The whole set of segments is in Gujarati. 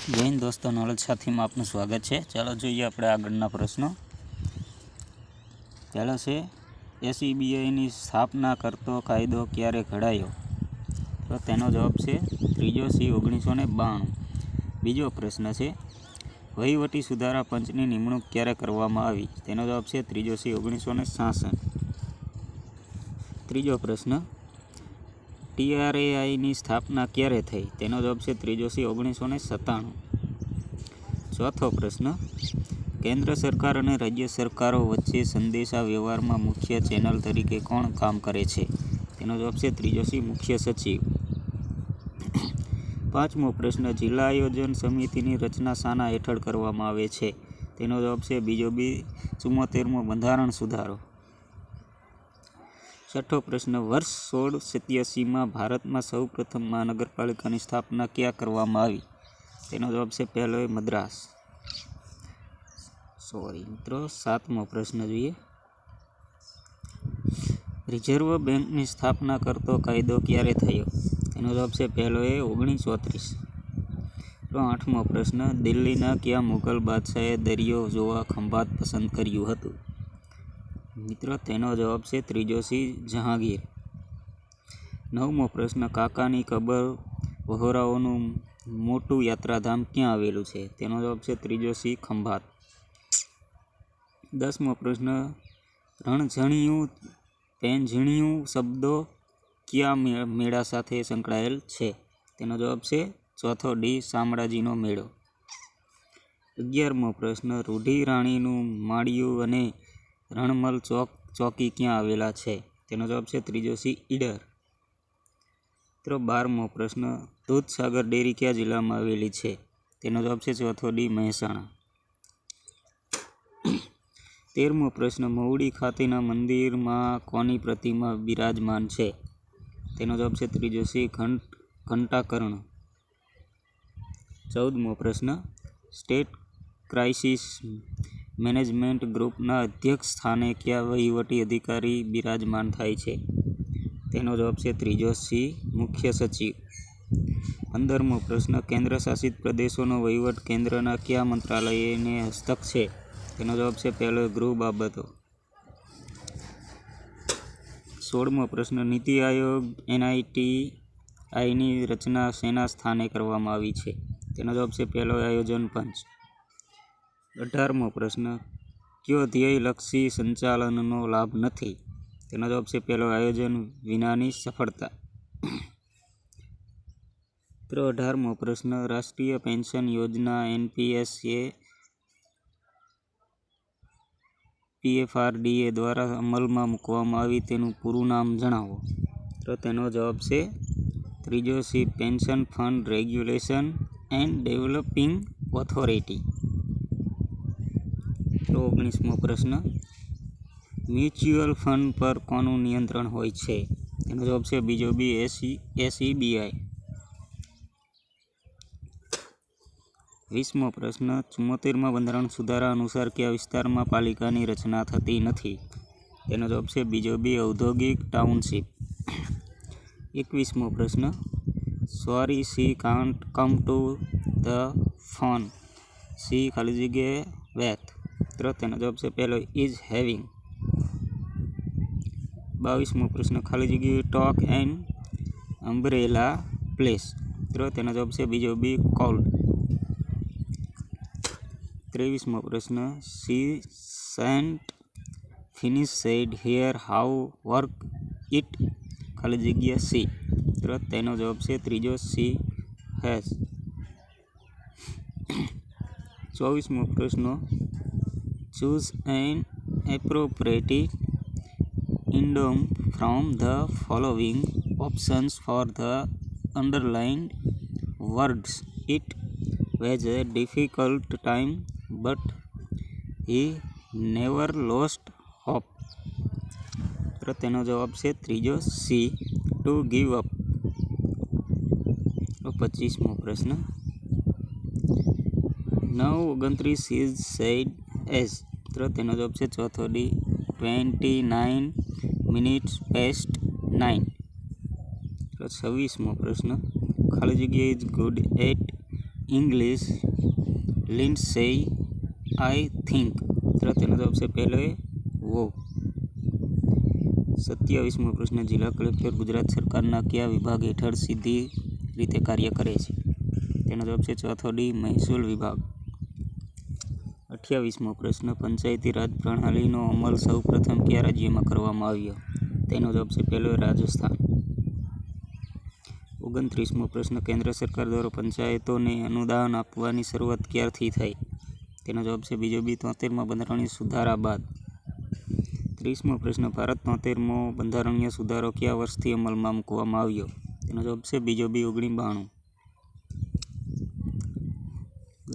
જય હિન્દ દોસ્તો, નોલેજ સાથીમાં આપનું સ્વાગત છે. ચાલો જોઈએ આપણે આગળના પ્રશ્નો. પહેલો છે એસઈબીઆઈની સ્થાપના કરતો કાયદો ક્યારે ઘડાયો? તો તેનો જવાબ છે 3C1992. બીજો પ્રશ્ન છે વહીવટી સુધારા પંચની નિમણૂક ક્યારે કરવામાં આવી? તેનો જવાબ છે 3C1966. ત્રીજો પ્રશ્ન TRAIની સ્થાપના ક્યારે થઈ? તેનો જવાબ છે 3C1997. ચોથો પ્રશ્ન કેન્દ્ર સરકાર અને રાજ્ય સરકારો વચ્ચે સંદેશા વ્યવહારમાં મુખ્ય ચેનલ તરીકે કોણ કામ કરે છે? તેનો જવાબ છે 3C મુખ્ય સચિવ. પાંચમો પ્રશ્ન જિલ્લા આયોજન સમિતિની રચના શાના હેઠળ કરવામાં આવે છે? તેનો જવાબ છે બીજો બી 74મો બંધારણ સુધારો. છઠ્ઠો પ્રશ્ન વર્ષ 1687માં ભારતમાં સૌ પ્રથમ મહાનગરપાલિકાની સ્થાપના ક્યાં કરવામાં આવી? તેનો જવાબ છે પહેલો મદ્રાસ. મિત્રો સાતમો પ્રશ્ન જોઈએ રિઝર્વ બેંકની સ્થાપના કરતો કાયદો ક્યારે થયો? તેનો જવાબ છે પહેલો 1934. આઠમો પ્રશ્ન દિલ્હીના કયા મુગલ બાદશાહે દરિયો જોવા ખંભાત પસંદ કર્યું હતું? મિત્રો તેનો જવાબ છે ત્રીજો C જહાંગીર. નવમો પ્રશ્ન કાકાની કબર વહોરાઓનું મોટું યાત્રાધામ ક્યાં આવેલું છે? તેનો જવાબ છે ત્રીજો C ખંભાત. 10મો પ્રશ્ન રણઝણિયું પેંઝણિયું શબ્દો કયા મેળા સાથે સંકળાયેલ છે? તેનો જવાબ છે ચોથો D શામળાજીનો મેળો. 11મો પ્રશ્ન રૂઢિરાણીનું માળિયું અને રણમલ ચોકી ક્યાં આવેલા છે? તેનો જવાબ છે ત્રીજો C ઈડર. 12મો પ્રશ્ન દૂધસાગર ડેરી કયા જિલ્લામાં આવેલી છે? તેનો જવાબ છે ચોથો D મહેસાણા. 13મો પ્રશ્ન મહુડી ખાતેના મંદિરમાં કોની પ્રતિમા બિરાજમાન છે? તેનો જવાબ છે ત્રીજો C ઘંટાકર્ણ. 14મો પ્રશ્ન સ્ટેટ ક્રાઇસિસ મેનેજમેન્ટ ગ્રુપના અધ્યક્ષ સ્થાને કયા વહીવટી અધિકારી બિરાજમાન થાય છે? તેનો જવાબ છે ત્રીજો C મુખ્ય સચિવ. 15મો પ્રશ્ન કેન્દ્ર શાસિત પ્રદેશોનો વહીવટ કેન્દ્રના કયા મંત્રાલયને હસ્તક છે? તેનો જવાબ છે પહેલો ગૃહ બાબતો. 16મો પ્રશ્ન નીતિ આયોગ NITIની રચના શેના સ્થાને કરવામાં આવી છે? તેનો જવાબ છે પહેલો આયોજન પંચ. 18મો પ્રશ્ન કયો ધ્યેયલક્ષી સંચાલનનો લાભ નથી? તેનો જવાબ છે પહેલો આયોજન વિનાની સફળતા. 18મો પ્રશ્ન રાષ્ટ્રીય પેન્શન યોજના NPS એ PFRDA દ્વારા અમલમાં મૂકવામાં આવી તેનું પૂરું નામ જણાવો. તો તેનો જવાબ છે ત્રીજો C pension fund regulation and developing authority. 19મો પ્રશ્ન મ્યુચ્યુઅલ ફંડ પર કોનું નિયંત્રણ હોય છે? તેનો જવાબ છે બીજો B SEBI. 20મો પ્રશ્ન 74મા બંધારણ સુધારા અનુસાર કયા વિસ્તારમાં પાલિકાની રચના થતી નથી? તેનો જવાબ છે બીજો B ઔદ્યોગિક ટાઉનશીપ. 21મો પ્રશ્ન sorry she can't come to the phone સી ખાલી જગ્યાએ વેથ. તો તેનો જવાબ છે પહેલો ઇઝ હેવિંગ. 22મો પ્રશ્ન ખાલી જગ્યાએ ટોક એન્ડ અમ્બ્રેલા પ્લેસ. તો તેનો જવાબ છે બીજો B કોલ્ડ. 23મો પ્રશ્ન C sent finish said here how work it ખાલી જગ્યા સી. તો તેનો જવાબ છે ત્રીજો C હેઝ. 24મો પ્રશ્ન choose an appropriate idiom from the following options for the underlined words. It was a difficult time but he never lost hope. તો તેનો જવાબ છે ત્રીજો C ટુ ગીવ અપ. 25મો પ્રશ્ન 9:29 is said as. તો તેનો જવાબ છે ચોથો D 29 minutes past 9. 26મો પ્રશ્ન ખાલી જગ્યા is good at English Lindsay I think. તો તેનો જવાબ છે પહેલો એ વો. 27મો પ્રશ્ન, જિલ્લા કલેક્ટર ગુજરાત સરકારના કયા વિભાગ હેઠળ સીધી રીતે કાર્ય કરે છે? તેનો જવાબ છે ચોથો ડી મહેસૂલ વિભાગ. 28મો પ્રશ્ન, પંચાયતી રાજ પ્રણાલીનો અમલ સૌ પ્રથમ કયા રાજ્યમાં કરવામાં આવ્યો? તેનો જવાબ છે પહેલો રાજસ્થાન. 29મો પ્રશ્ન, કેન્દ્ર સરકાર દ્વારા પંચાયતોને અનુદાન આપવાની શરૂઆત ક્યારથી થઈ? તેનો જવાબ છે બીજો બી 73મા બંધારણીય સુધારા બાદ. 30મો પ્રશ્ન, ભારત 73મો બંધારણીય સુધારો કયા વર્ષથી અમલમાં મૂકવામાં આવ્યો? તેનો જવાબ છે બીજો બી 1992.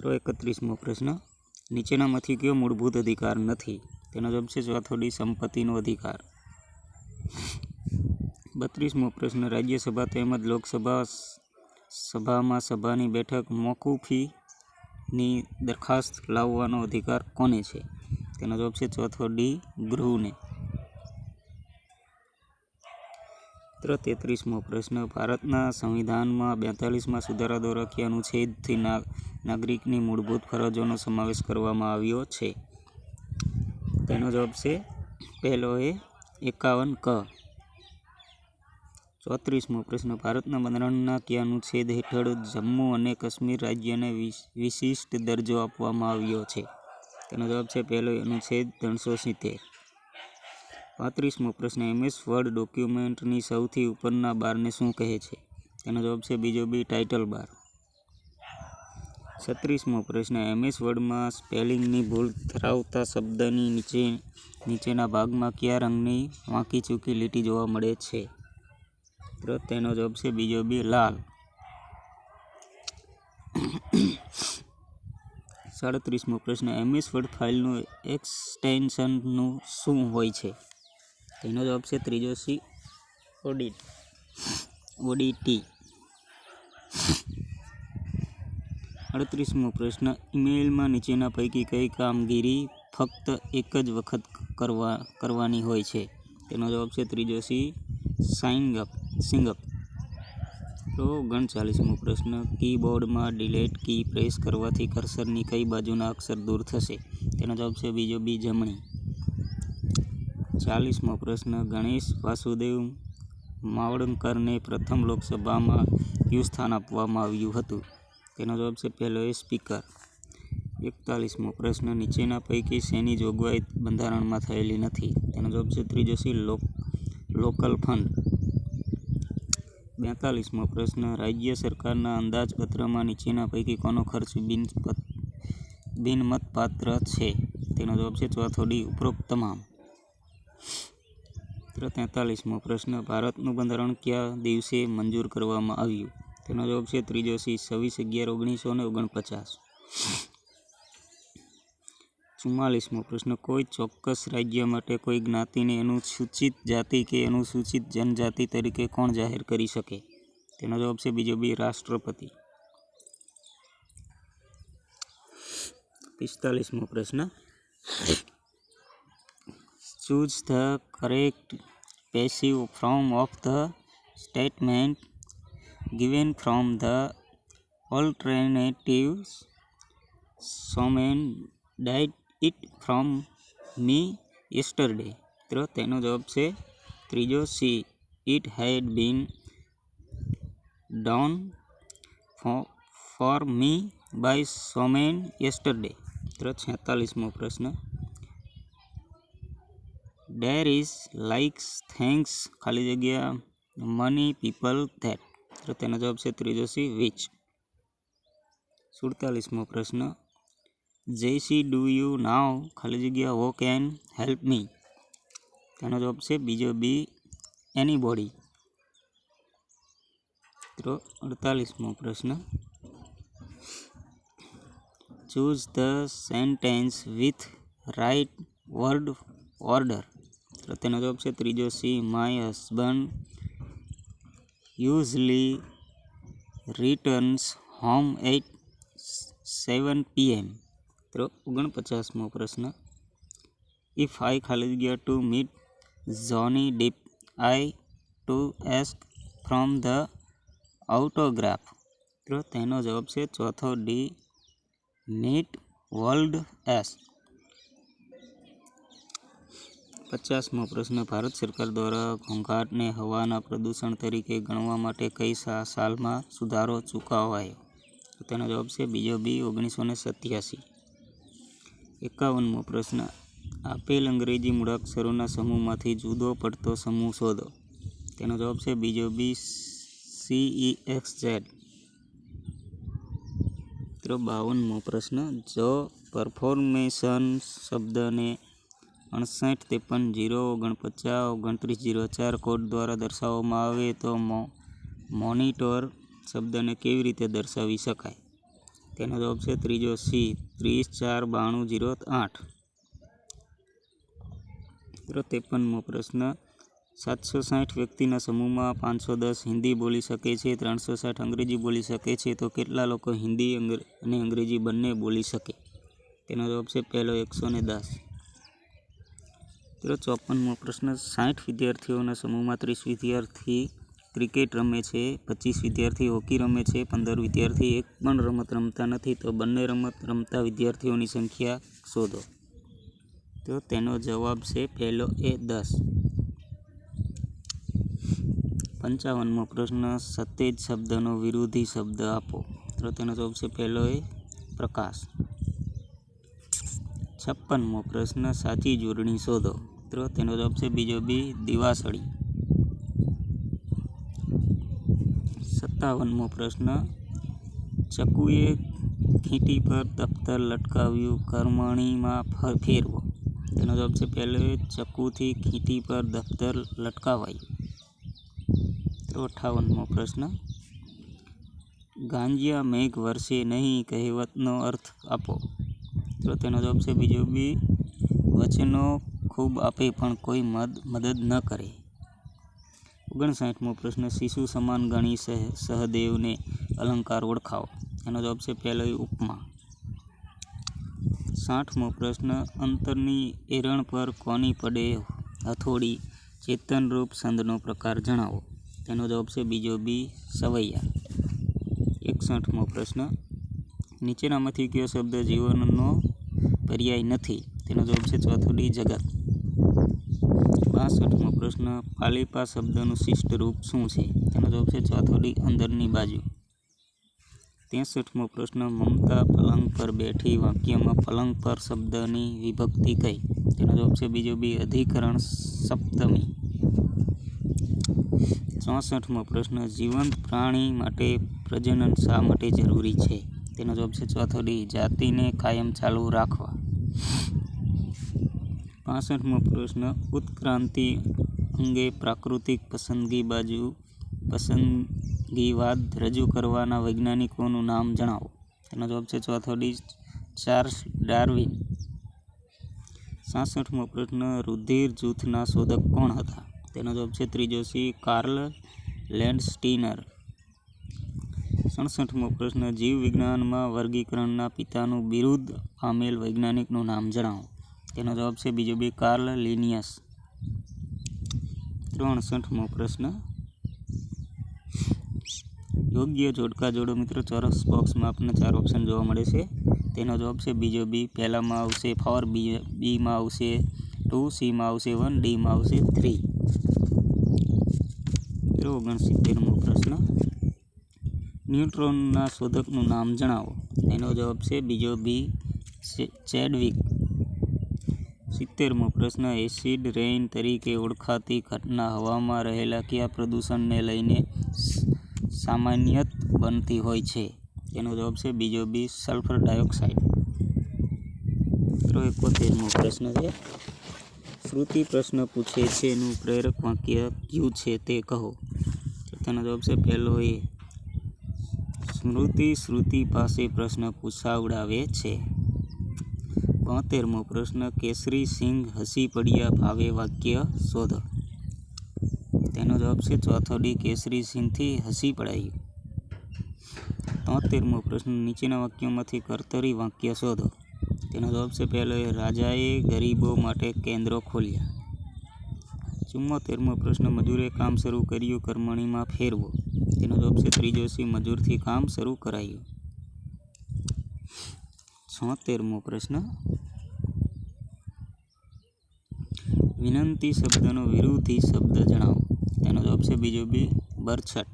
31મો પ્રશ્ન, નીચેનામાંથી કયો મૂળભૂત અધિકાર નથી? તેનો જવાબ છે ચોથો ડી સંપત્તિનો અધિકાર. 32મો પ્રશ્ન, રાજ્યસભા તેમજ લોકસભામાં સભાની બેઠક મોકૂફીની દરખાસ્ત લાવવાનો અધિકાર કોને છે? તેનો જવાબ છે ચોથો ડી ગૃહને. 33મો પ્રશ્ન, ભારતના સંવિધાનમાં 42મા સુધારા દ્વારા કયા અનુચ્છેદથી નાગરિકની મૂળભૂત ફરજોનો સમાવેશ કરવામાં આવ્યો છે? તેનો જવાબ છે પહેલો એ 51 ક. 34મો પ્રશ્ન, ભારતના બંધારણના કયા અનુચ્છેદ હેઠળ જમ્મુ અને કાશ્મીર રાજ્યને વિશિષ્ટ દરજ્જો આપવામાં આવ્યો છે? તેનો જવાબ છે પહેલો અનુચ્છેદ 370. 35મો પ્રશ્ન, MS વર્ડ ડોક્યુમેન્ટની સૌથી ઉપરના બારને શું કહે છે? તેનો જવાબ છે બીજો બી ટાઇટલ બાર. 36મો પ્રશ્ન, MS વર્ડમાં સ્પેલિંગની ભૂલ ધરાવતા શબ્દની નીચેના ભાગમાં કયા રંગની વાંકી ચૂકી લીટી જોવા મળે છે? તો તેનો જવાબ છે બીજો બી લાલ. 37મો પ્રશ્ન, MS વર્ડ ફાઇલનું એક્સટેન્શનનું શું હોય છે? તેનો જવાબ છે ત્રીજો સી ઓડીટી. 38મો પ્રશ્ન, ઈમેલમાં નીચેના પૈકી કઈ કામગીરી ફક્ત એક જ વખત કરવાની હોય છે? તેનો જવાબ છે ત્રીજો સી સિંગઅપ. તો 39મો પ્રશ્ન, કીબોર્ડમાં ડિલીટ કી પ્રેસ કરવાથી કર્સરની કઈ બાજુના અક્ષર દૂર થશે? તેનો જવાબ છે બીજો બી જમણી. 40મો પ્રશ્ન, ગણેશ વાસુદેવ માવડંકરને પ્રથમ લોકસભામાં કયું સ્થાન આપવામાં આવ્યું હતું? તેનો જવાબ છે પહેલો એ સ્પીકર. 41મો પ્રશ્ન, નીચેના પૈકી શેની જોગવાઈ બંધારણમાં થયેલી નથી? તેનો જવાબ છે ત્રીજો સી લોકલ ફંડ. 42મો પ્રશ્ન, રાજ્ય સરકારના અંદાજપત્રમાં નીચેના પૈકી કોનો ખર્ચ બિનમતપાત્ર છે? તેનો જવાબ છે ચોથો ડી ઉપરોક્ત તમામ. 43મો પ્રશ્ન, ભારતનું બંધારણ કયા દિવસે મંજૂર કરવામાં આવ્યું? તેનો જવાબ છે ત્રીજો સી 26/11/1949. 44મો પ્રશ્ન, કોઈ ચોક્કસ રાજ્ય માટે કોઈ જ્ઞાતિને અનુસૂચિત જાતિ કે અનુસૂચિત જનજાતિ તરીકે કોણ જાહેર કરી શકે? તેનો જવાબ છે બીજો બી રાષ્ટ્રપતિ. 45મો પ્રશ્ન, choose the correct passive form of the statement given from the alternatives. Someone died it from me yesterday. તો તેનો જવાબ છે ત્રીજો C it had been done for me by someone yesterday. તો 46મો પ્રશ્ન, there is likes thanks ખાલી જગ્યા many people that. તો તેનો જવાબ છે ત્રીજો સી which. 47મો પ્રશ્ન, JC do you now ખાલી જગ્યા who can help me? તેનો જવાબ છે બીજો બી anybody. તો 48મો પ્રશ્ન, choose the sentence with right word order. તો તેનો જવાબ છે ત્રીજો C my husband usually returns home at 7 PM. તો 49મો પ્રશ્ન, if I ખાલી જગ્યા to meet Johnny Depp I to ask from the autograph. તો તેનો જવાબ છે ચોથો ડી, નીટ વર્લ્ડ એસ. 50મો પ્રશ્ન, ભારત સરકાર દ્વારા ઘોંઘાટને હવાના પ્રદૂષણ તરીકે ગણવા માટે કઈ સાલમાં સુધારો ચૂકવાયો? તો તેનો જવાબ છે બીજો બી, 1987. 51મો પ્રશ્ન, આપેલ અંગ્રેજી મૂળાક્ષરોના સમૂહમાંથી જુદો પડતો સમૂહ શોધો. તેનો જવાબ છે બીજો બી, CEXZ. 52મો પ્રશ્ન, જો પરફોર્મેશન શબ્દને 585309493004 કોડ દ્વારા દર્શાવવામાં આવે તો મોનિટર શબ્દને કેવી રીતે દર્શાવી શકાય? તેનો જવાબ છે ત્રીજો સી, 30492008. 53મો પ્રશ્ન, 760 વ્યક્તિના સમૂહમાં 510 હિન્દી બોલી શકે છે, 360 અંગ્રેજી બોલી શકે છે, તો કેટલા લોકો હિન્દી અને અંગ્રેજી બંને બોલી શકે? તેનો જવાબ છે પહેલો 110. 54મો પ્રશ્ન, 60 વિદ્યાર્થીઓના સમૂહમાં 30 વિદ્યાર્થી ક્રિકેટ રમે છે, 25 વિદ્યાર્થી હોકી રમે છે, 15 વિદ્યાર્થી એક પણ રમત રમતા નથી, તો બંને રમત રમતા વિદ્યાર્થીઓની સંખ્યા શોધો. તો તેનો જવાબ છે પહેલો એ 10. 55મો પ્રશ્ન, સતેજ શબ્દનો વિરોધી શબ્દ આપો. તો તેનો જવાબ છે પહેલો એ પ્રકાશ. 56મો પ્રશ્ન, સાચી જોડણી શોધો. તો તેનો જવાબ છે બીજો બી, દિવાસળી. 57મો પ્રશ્ન, ચકુએ ખીટી પર દફતર લટકાવ્યું, કર્મણીમાં ફેરવો. તેનો જવાબ છે પહેલો એ ચકુથી ખીટી પર દફતર લટકાવાયું. 58મો પ્રશ્ન, ગાંજિયા મેઘ વરસે નહીં કહેવતનો અર્થ આપો. તો તેનો જવાબ છે બીજો બી, વચનો ખૂબ આપે પણ કોઈ મદદ ન કરે. 59મો પ્રશ્ન, શિશુ સમાન ગણી સહદેવને અલંકાર ઓળખાવો. એનો જવાબ છે પહેલો ઉપમા. 60મો પ્રશ્ન, અંતરની એરણ પર કોની પડે હથોડી, ચેતનરૂપ છંદનો પ્રકાર જણાવો. તેનો જવાબ છે બીજો બી, સવૈયા. 61મો પ્રશ્ન, નીચેનામાંથી કયો શબ્દ જીવનનો પર્યાય નથી? તેનો જવાબ છે ચોથો ડી, જગત. 62મો પ્રશ્ન, પાલીપા શબ્દનું શિષ્ટ રૂપ શું છે? તેનો જવાબ છે ચોથો ડી, અંદરની બાજુ. 63મો પ્રશ્ન, મમતા પલંગ પર બેઠી વાક્યમાં પલંગ પર શબ્દની વિભક્તિ કઈ? તેનો જવાબ છે બીજો બી, અધિકરણ સપ્તમી. 64મો પ્રશ્ન, જીવંત પ્રાણી માટે પ્રજનન શા માટે જરૂરી છે? તેનો જવાબ છે ચોથો ડી, જાતિને કાયમ ચાલુ રાખવા. 65મો પ્રશ્ન, ઉત્ક્રાંતિ અંગે પ્રાકૃતિક પસંદગીવાદ રજૂ કરવાના વૈજ્ઞાનિકોનું નામ જણાવો. તેનો જવાબ છે ચોથો ડી, ચાર્લ્સ ડાર્વિન. 66મો પ્રશ્ન, રુધિર જૂથના શોધક કોણ હતા? તેનો જવાબ છે ત્રીજો સી, કાર્લ લેન્ડસ્ટીનર. 67મો પ્રશ્ન, જીવ વિજ્ઞાનમાં વર્ગીકરણના પિતાનું બિરુદ પામેલ વૈજ્ઞાનિકનું નામ જણાવો. તેનો જવાબ છે બીજો બી, કાર્લ લિનિયસ. 63મો પ્રશ્ન, યોગ્ય જોડકા જોડો. મિત્રો, ચોરસ બોક્સમાં આપણને 4 ઓપ્શન જોવા મળે છે. તેનો જવાબ છે બીજો બી. પહેલામાં આવશે 4, બીમાં આવશે 2, સીમાં આવશે 1, ડીમાં આવશે 3. 69મો પ્રશ્ન, ન્યુટ્રોનના શોધકનું નામ જણાવો. તેનો જવાબ છે બીજો બી, ચેડવિક. 70મો પ્રશ્ન, એસિડ રેઇન તરીકે ઓળખાતી ઘટના હવામાં રહેલા કયા પ્રદૂષણને લઈને સામાન્યત બનતી હોય છે? તેનો જવાબ છે બીજો બી, સલ્ફર ડાયોક્સાઇડ. 71મો પ્રશ્ન છે, શ્રુતિ પ્રશ્ન પૂછે છે એનું પ્રેરક વાક્ય કયું છે તે કહો. તેનો જવાબ છે પહેલો એ, સ્મૃતિ શ્રુતિ પાસે પ્રશ્ન પૂછાવડાવે છે. 72મો પ્રશ્ન, કેસરી સિંહ હસી પડ્યા ભાવે વાક્ય શોધો. તેનો જવાબ છે ચોથો ડી, કેસરી સિંહથી હસી પડાયું. 73મો પ્રશ્ન, નીચેના વાક્યોમાંથી કર્તરી વાક્ય શોધો. તેનો જવાબ છે પહેલો એ, રાજાએ ગરીબો માટે કેન્દ્રો ખોલ્યા. 74મો પ્રશ્ન, મજૂરે કામ શરૂ કર્યું, કર્મણીમાં ફેરવો. તેનો જવાબ છે ત્રીજો સી, મજૂરથી કામ શરૂ કરાયું. 76મો પ્રશ્ન, વિનંતી શબ્દનો વિરોધી શબ્દ જણાવો. તેનો જવાબ છે બીજો બી, બરછટ.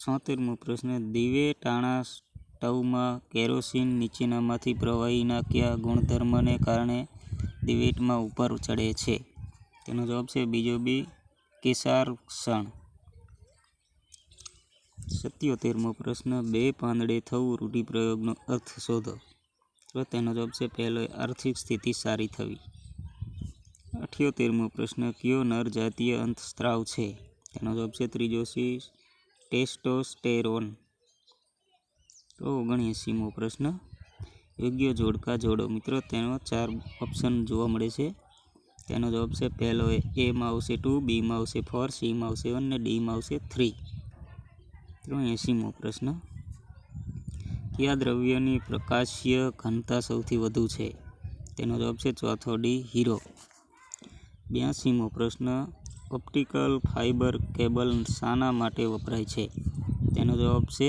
76મો પ્રશ્ન, દીવે ટાણા સ્ટવમાં કેરોસીન નીચેનામાંથી પ્રવાહીના કયા ગુણધર્મને કારણે દિવેટમાં ઉપર ચડે છે? તેનો જવાબ છે બીજો બી, કેસારક્ષણ. 77મો પ્રશ્ન, બે પાંદડે થવું રૂઢિપ્રયોગનો અર્થ શોધો. તો તેનો જવાબ છે પહેલો, આર્થિક સ્થિતિ સારી થવી. 78મો પ્રશ્ન, કયો નર જાતીય અંતઃસ્ત્રાવ છે? તેનો જવાબ છે ત્રીજો સી, ટેસ્ટોસ્ટેરોન. તો 79મો પ્રશ્ન, યોગ્ય જોડકા જોડો. મિત્રો તેનો 4 ઓપ્શન જોવા મળે છે. તેનો જવાબ છે પહેલો, એમાં આવશે 2, બીમાં આવશે 4, સીમાં આવશે 1 અને ડીમાં આવશે 3. તો 80મો પ્રશ્ન, કયા દ્રવ્યની પ્રકાશીય ઘનતા સૌથી વધુ છે? તેનો જવાબ છે ચોથો ડી, હીરો. 82મો પ્રશ્ન, ઓપ્ટિકલ ફાઇબર કેબલ શાના માટે વપરાય છે? તેનો જવાબ છે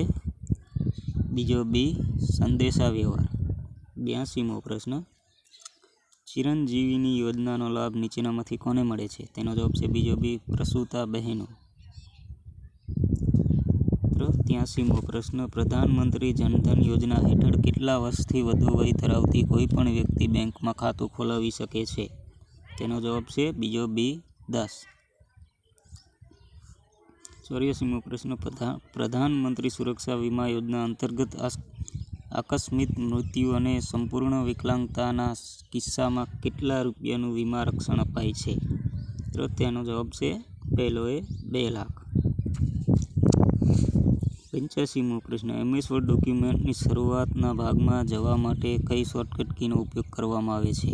બીજો બી, સંદેશા વ્યવહાર. 82મો પ્રશ્ન, ચિરંજીવીની યોજનાનો લાભ નીચેનામાંથી કોને મળે છે? તેનો જવાબ છે બીજો બી, પ્રસૂતા બહેનો. 83મો પ્રશ્ન, પ્રધાનમંત્રી જનધન યોજના હેઠળ કેટલા વર્ષથી વધુ વય ધરાવતી કોઈ પણ વ્યક્તિ બેંકમાં ખાતું ખોલાવી શકે છે? તેનો જવાબ છે બીજો બી, 10. 84મો પ્રશ્ન, પ્રધાનમંત્રી સુરક્ષા વીમા યોજના અંતર્ગત આકસ્મિક મૃત્યુ અને સંપૂર્ણ વિકલાંગતાના કિસ્સામાં કેટલા રૂપિયાનું વીમા રક્ષણ અપાય છે? તો તેનો જવાબ છે પહેલો, 2 લાખ. 85મો પ્રશ્ન, MS વર્ડ ડોક્યુમેન્ટની શરૂઆતના ભાગમાં જવા માટે કઈ શોર્ટકટ કીનો ઉપયોગ કરવામાં આવે છે?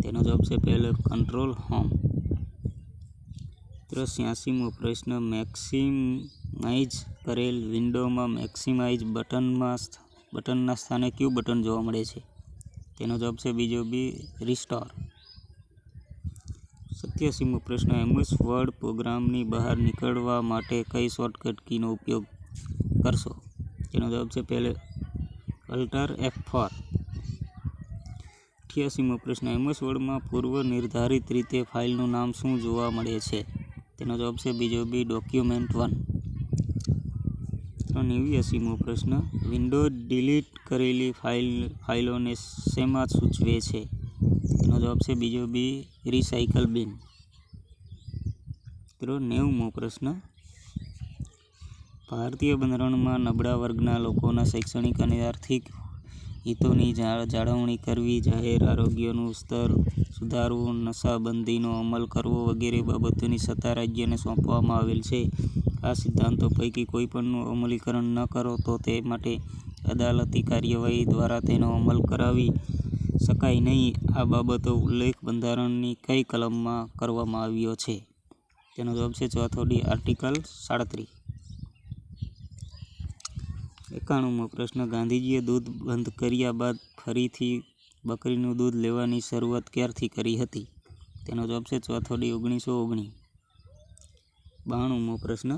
તેનો જવાબ છે પહેલો, કંટ્રોલ હોમ. 86મો પ્રશ્ન, મેક્સિમાઇઝ કરેલ વિન્ડોમાં મેક્સિમાઇઝ બટનના સ્થાને કયું બટન જોવા મળે છે? તેનો જવાબ છે બીજો બી, રિસ્ટોર. 87મો પ્રશ્ન, MS વર્ડ પ્રોગ્રામની બહાર નીકળવા માટે કઈ શોર્ટકટ કીનો ઉપયોગ કરશો? તેનો જવાબ છે પહેલો, Alt F4. 88મો પ્રશ્ન, MS વર્ડમાં પૂર્વ નિર્ધારિત રીતે ફાઇલનું નામ શું જોવા મળે છે? તેનો જવાબ છે બીજો બી, ડોક્યુમેન્ટ 1. 89મો પ્રશ્ન, વિન્ડો ડિલીટ કરેલી ફાઇલોને શેમાં સૂચવે છે? તેનો જવાબ છે બીજો બી, રિસાયકલ બિન. 90મો પ્રશ્ન, ભારતીય બંધારણમાં નબળા વર્ગના લોકોના શૈક્ષણિક અને આર્થિક હિતોની જાળવણી કરવી, જાહેર આરોગ્યનું સ્તર સુધારવું, નશાબંધીનો અમલ કરવો વગેરે બાબતોની સત્તા રાજ્યને સોંપવામાં આવેલ છે. આ સિદ્ધાંતો પૈકી કોઈ પણનું અમલીકરણ ન કરો તો તે માટે અદાલતી કાર્યવાહી દ્વારા તેનો અમલ કરાવી શકાય નહીં. આ બાબતો ઉલ્લેખ બંધારણની કઈ કલમમાં કરવામાં આવ્યો છે? તેનો જવાબ છે ચોથો ડી, આર્ટિકલ 37. 91મો પ્રશ્ન, ગાંધીજીએ દૂધ બંધ કર્યા બાદ ફરીથી બકરીનું દૂધ લેવાની શરૂઆત ક્યારથી કરી હતી? તેનો જવાબ છે ચોથો ડી, 1919. 92મો પ્રશ્ન,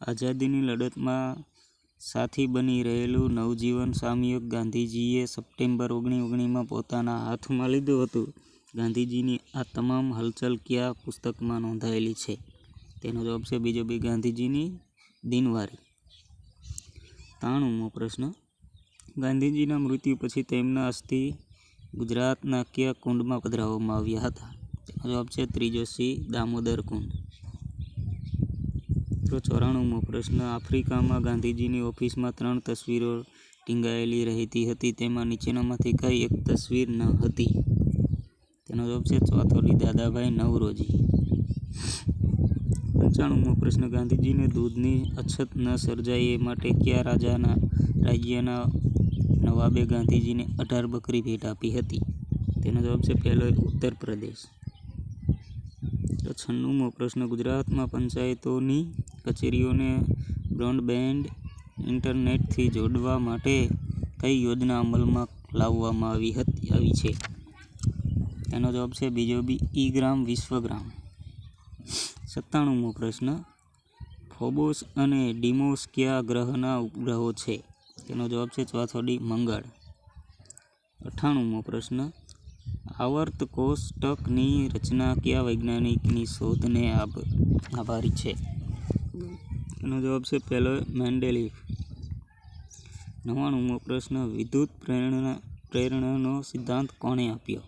આઝાદીની લડતમાં સાથી બની રહેલું નવજીવન સામયિક ગાંધીજીએ સપ્ટેમ્બર 1919માં પોતાના હાથમાં લીધું હતું. ગાંધીજીની આ તમામ હલચલ કયા પુસ્તકમાં નોંધાયેલી છે? તેનો જવાબ છે બીજો બી, ગાંધીજીની દિનવારી. 93મો પ્રશ્ન, ગાંધીજીના મૃત્યુ પછી તેમના અસ્થિ ગુજરાતના કયા કુંડમાં પધરાવવામાં આવ્યા હતા? તેનો જવાબ છે ત્રીજો સી, દામોદર કુંડ. 94મો પ્રશ્ન, આફ્રિકામાં ગાંધીજીની ઓફિસમાં 3 તસવીરો ટીંગાયેલી રહેતી હતી. તેમાં નીચેનામાંથી કઈ એક તસવીર ન હતી? તેનો જવાબ છે ચોથો ડી, દાદાભાઈ નવરોજી. 95મો પ્રશ્ન, ગાંધીજીને દૂધની અછત ન સર્જાય એ માટે કયા રાજ્યના નવાબે ગાંધીજીને 18 બકરી ભેટ આપી હતી? તેનો જવાબ છે પહેલો, ઉત્તર પ્રદેશ. 96મો પ્રશ્ન, ગુજરાતમાં પંચાયતોની કચેરીઓને બ્રોડબેન્ડ ઇન્ટરનેટથી જોડવા માટે કઈ યોજના અમલમાં લાવવામાં આવી છે? તેનો જવાબ છે બીજો બી ઈગ્રામ વિશ્વગ્રામ. 97મો પ્રશ્ન, ફોબોસ અને ડીમોસ કયા ગ્રહના ઉપગ્રહો છે? તેનો જવાબ છે ચોથો ડી મંગળ. 98મો પ્રશ્ન, આવર્ત કોષ્ટકની રચના કયા વૈજ્ઞાનિકની શોધને આભારી છે? તેનો જવાબ છે પહેલો મેન્ડેલીફ. 99મો પ્રશ્ન, વિદ્યુત પ્રેરણાનો સિદ્ધાંત કોણે આપ્યો?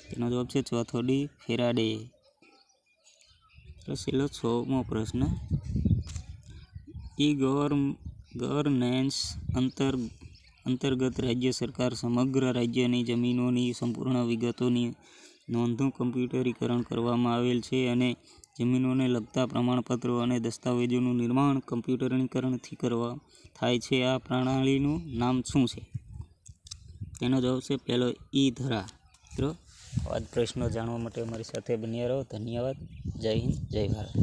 તેનો જવાબ છે ચોથો ડી ફેરાડે. છેલ્લો 6મો પ્રશ્ન, ઈ ગવર્નન્સ અંતર્ગત રાજ્ય સરકાર સમગ્ર રાજ્યની જમીનોની સંપૂર્ણ વિગતોની નોંધનું કમ્પ્યુટરીકરણ કરવામાં આવેલ છે અને જમીનોને લગતા પ્રમાણપત્રો અને દસ્તાવેજોનું નિર્માણ કમ્પ્યુટરીકરણથી થાય છે. આ પ્રણાલીનું નામ શું છે? તેનો જવાબ છે પહેલો ઈ ધરા. મિત્રો, આવા જ પ્રશ્નો જાણવા માટે અમારી સાથે બન્યા રહો. ધન્યવાદ. જય હિન્દ, જય ભારત.